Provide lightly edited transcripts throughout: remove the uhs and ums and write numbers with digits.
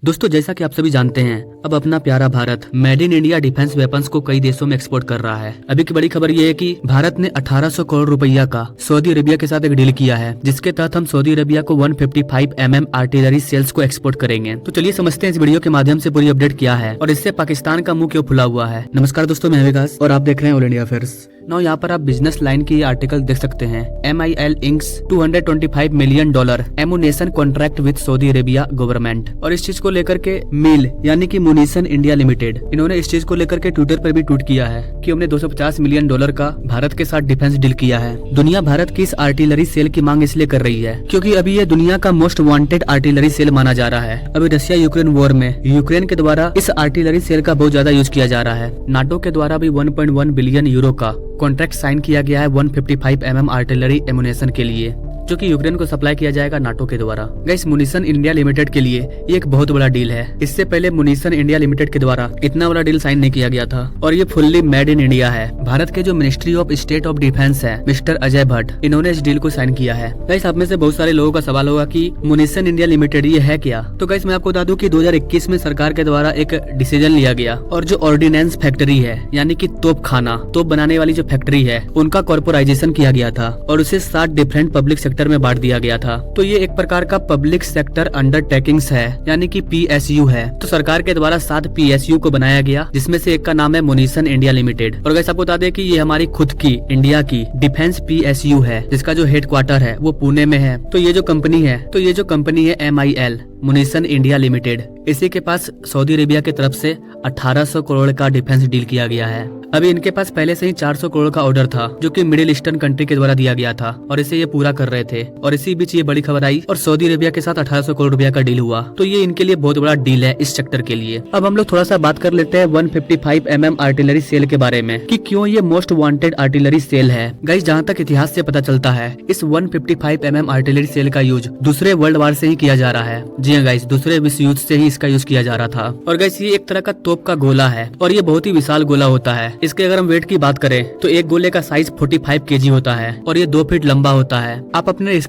दोस्तों जैसा कि आप सभी जानते हैं, अब अपना प्यारा Bharat made in India defence weapons को कई देशों में एक्सपोर्ट कर रहा है। अभी की बड़ी खबर ये है कि भारत ने 1800 करोड़ रुपया का सऊदी अरेबिया के साथ एक डील किया है, जिसके तहत हम सऊदी अरेबिया को 155 mm आर्टिलरी सेल्स को एक्सपोर्ट करेंगे। तो चलिए समझते हैं इस वीडियो के माध्यम से पूरी अपडेट क्या है और इससे पाकिस्तान का मुंह क्यों खुला हुआ है। नमस्कार दोस्तों, मैं विकास और आप देख रहे हैं ऑल इंडिया अफेयर्स। नाउ यहाँ पर आप बिजनेस लाइन की आर्टिकल देख सकते हैं। MIL inks $225 million ammunition contract with Saudi Arabia government. और इस चीज को लेकर के मिल यानी कि मुनीसन इंडिया लिमिटेड, इन्होंने इस चीज को लेकर के ट्विटर पर भी ट्वीट किया है कि हमने $250 मिलियन का भारत के साथ डिफेंस डील किया है। दुनिया भारत की इस आर्टिलरी सेल की मांग इसलिए कर रही है क्योंकि अभी ये दुनिया का मोस्ट वांटेड आर्टिलरी सेल माना जा रहा है। अभी रशिया यूक्रेन वॉर में यूक्रेन के द्वारा इस आर्टिलरी सेल का बहुत ज्यादा यूज किया जा रहा है। नाटो के द्वारा भी 1.1 बिलियन यूरो का कॉन्ट्रैक्ट साइन किया गया है 155 mm आर्टिलरी एमुनेशन के लिए, जो कि यूक्रेन को सप्लाई किया जाएगा नाटो के द्वारा। गाइस, मुनीसन इंडिया लिमिटेड के लिए ये एक बहुत बड़ा डील है। इससे पहले मुनीसन इंडिया लिमिटेड के द्वारा इतना बड़ा डील साइन नहीं किया गया था और ये फुल्ली मेड इन इंडिया है। भारत के जो ministry of state of defence है, मिस्टर अजय भट्ट, इन्होंने इस डील को साइन किया है। गाइस, आप में से बहुत सारे लोगों का सवाल होगा कि मुनीसन इंडिया लिमिटेड ये है क्या। तो गाइस, मैं आपको बता दूं कि 2021 में सरकार के द्वारा एक डिसीजन लिया गया और जो ऑर्डिनेंस फैक्ट्री है यानी कि तोप बनाने वाली जो फैक्ट्री है, उनका कॉर्पोराइजेशन किया गया था और उसे 7 डिफरेंट पब्लिक सेक्टर में बांट दिया गया था। तो ये एक प्रकार का पब्लिक सेक्टर अंडरटेकिंग्स है यानी कि PSU है। तो सरकार के द्वारा 7 PSU को बनाया गया, जिसमें से एक का नाम है मुनीसन इंडिया लिमिटेड। और गाइस, आपको बता दें कि ये हमारी खुद की इंडिया की डिफेंस PSU है, जिसका जो हेडक्वार्टर है वो पुणे में है। तो ये जो कंपनी है MIL मुनीसन इंडिया लिमिटेड, इसी के पास सऊदी अरेबिया की तरफ से 1800 करोड़ का डिफेंस डील किया गया है। अभी इनके पास पहले से ही 400 करोड़ का ऑर्डर था, जो कि मिडिल ईस्टर्न कंट्री के द्वारा दिया गया था और इसे ये पूरा कर रहे थे। और इसी बीच ये बड़ी खबर आई और सऊदी अरेबिया के साथ 1800 करोड़ रुपया का डील हुआ। तो ये इनके लिए बहुत बड़ा डील है इस सेक्टर के लिए। अब हम लोग थोड़ा सा बात कर लेते हैं 155 mm आर्टिलरी सेल के बारे में कि क्यों ये मोस्ट वांटेड आर्टिलरी सेल है। गाइस, जहाँ तक इतिहास से पता चलता है, इस 155 mm आर्टिलरी सेल का यूज दूसरे वर्ल्ड वार से ही किया जा रहा है। जी हाँ गाइस, दूसरे विश्व युद्ध से ही इसका यूज किया जा रहा था। और गाइस, ये एक तरह का तोप का गोला है और ये बहुत ही विशाल गोला होता है। इसके अगर हम वेट की बात करें तो एक गोले का साइज 45 kg होता है और ये 2 फीट लंबा होता है। आप अपने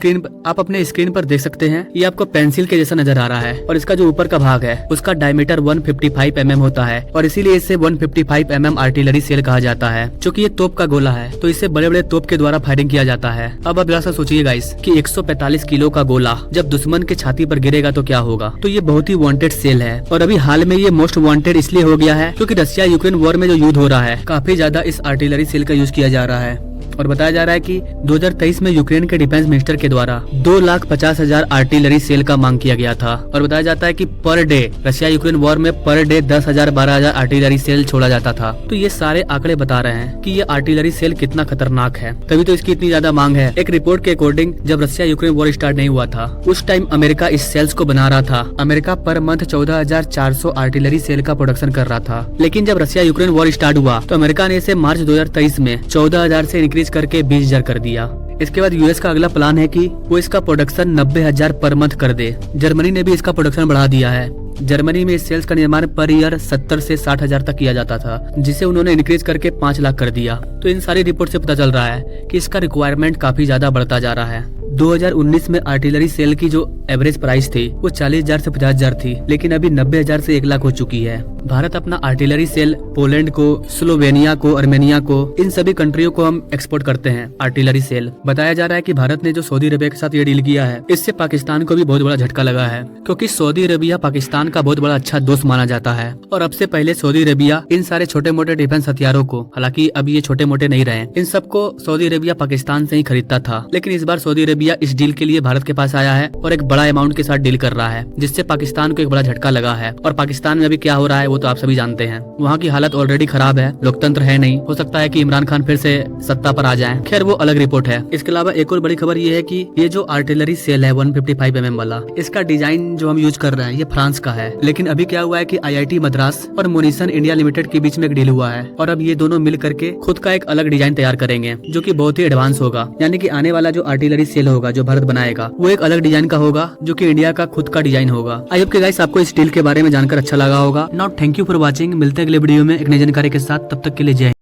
स्क्रीन पर देख सकते हैं, ये आपको पेंसिल के जैसा नजर आ रहा है और इसका जो ऊपर का भाग है उसका डायमीटर 155 mm होता है और इसीलिए इसे 155 mm आर्टिलरी सेल कहा जाता है। चूँकि ये तोप का गोला है तो इसे बड़े बड़े तोप के द्वारा फायरिंग किया जाता है। अब आप जरा सा सोचिए गाइस कि 145 किलो का गोला जब दुश्मन के छाती पर गिरेगा तो क्या होगा। तो ये बहुत ही वांटेड सेल है और अभी हाल में ये मोस्ट वांटेड इसलिए हो गया है क्योंकि रशिया यूक्रेन वॉर में जो युद्ध हो रहा है, काफी ज्यादा इस आर्टिलरी सेल का यूज किया जा रहा है। और बताया जा रहा है कि 2023 में यूक्रेन के डिफेंस मिनिस्टर के द्वारा 2,50,000 आर्टिलरी सेल का मांग किया गया था। और बताया जाता है कि per day Russia Ukraine war में पर डे 10,000 12,000 आर्टिलरी सेल छोड़ा जाता था। तो ये सारे आंकड़े बता रहे हैं कि ये आर्टिलरी सेल कितना खतरनाक है, तभी तो इसकी इतनी ज्यादा मांग है। एक रिपोर्ट के अकॉर्डिंग जब रशिया यूक्रेन वॉर स्टार्ट नहीं हुआ था, उस टाइम अमेरिका इस सेल्स को बना रहा था। अमेरिका पर मंथ 14,400 आर्टिलरी सेल का प्रोडक्शन कर रहा था। लेकिन जब रशिया यूक्रेन वॉर स्टार्ट हुआ तो अमेरिका ने इसे मार्च 2023 में 14,000 से इंक्रीज करके 20,000 कर दिया। इसके बाद यूएस का अगला प्लान है कि वो इसका प्रोडक्शन 90,000 पर मंथ कर दे। जर्मनी ने भी इसका प्रोडक्शन बढ़ा दिया है। जर्मनी में इस सेल्स का निर्माण पर ईयर 70 से 60,000 तक किया जाता था, जिसे उन्होंने इंक्रीज करके 5 लाख कर दिया। तो इन सारी रिपोर्ट से पता चल रहा है कि इसका रिक्वायरमेंट काफी ज्यादा बढ़ता जा रहा है। 2019 में आर्टिलरी सेल की जो एवरेज प्राइस थी वो 40,000 से 50,000 थी, लेकिन अभी 90,000 से 1 लाख हो चुकी है। भारत अपना आर्टिलरी सेल पोलैंड को, स्लोवेनिया को, अर्मेनिया को, इन सभी कंट्रियों को हम एक्सपोर्ट करते हैं आर्टिलरी सेल। बताया जा रहा है कि भारत ने जो सऊदी अरेबिया के साथ ये डील किया है, इससे पाकिस्तान को भी बहुत बड़ा झटका लगा है क्योंकि सऊदी अरेबिया पाकिस्तान का बहुत बड़ा अच्छा दोस्त माना जाता है। और अब से पहले सऊदी अरेबिया इन सारे छोटे मोटे डिफेंस हथियारों को, हालांकि अब ये छोटे मोटे नहीं रहे, इन सबको सऊदी अरेबिया पाकिस्तान से ही खरीदता था। लेकिन इस बार सऊदी अरेबिया इस डील के लिए भारत के पास आया है और एक बड़ा अमाउंट के साथ डील कर रहा है, जिससे पाकिस्तान को एक बड़ा झटका लगा है। और पाकिस्तान में अभी क्या हो रहा है वो तो आप सभी जानते हैं। वहाँ की हालत ऑलरेडी खराब है, लोकतंत्र है नहीं। हो सकता है कि इमरान खान फिर से सत्ता पर आ जाएं। खैर, वो अलग रिपोर्ट है। इसके अलावा एक और बड़ी खबर ये है कि ये जो आर्टिलरी सेल है 155 mm वाला, इसका डिजाइन जो हम यूज कर रहे हैं ये फ्रांस का है। लेकिन अभी क्या हुआ है कि IIT मद्रास और मुनीसन इंडिया लिमिटेड के बीच में एक डील हुआ है और अब ये दोनों मिल करके खुद का एक अलग डिजाइन तैयार करेंगे, जो कि बहुत ही एडवांस होगा। यानी कि आने वाला जो आर्टिलरी सेल होगा जो भारत बनाएगा वो एक अलग डिजाइन का होगा, जो कि इंडिया का खुद का डिजाइन होगा। आई होप कि गाइस आपको इस डील के बारे में जानकर अच्छा लगा होगा। Now thank you for watching. मिलते हैं अगले वीडियो में एक नई जानकारी के साथ। तब तक के लिए जय।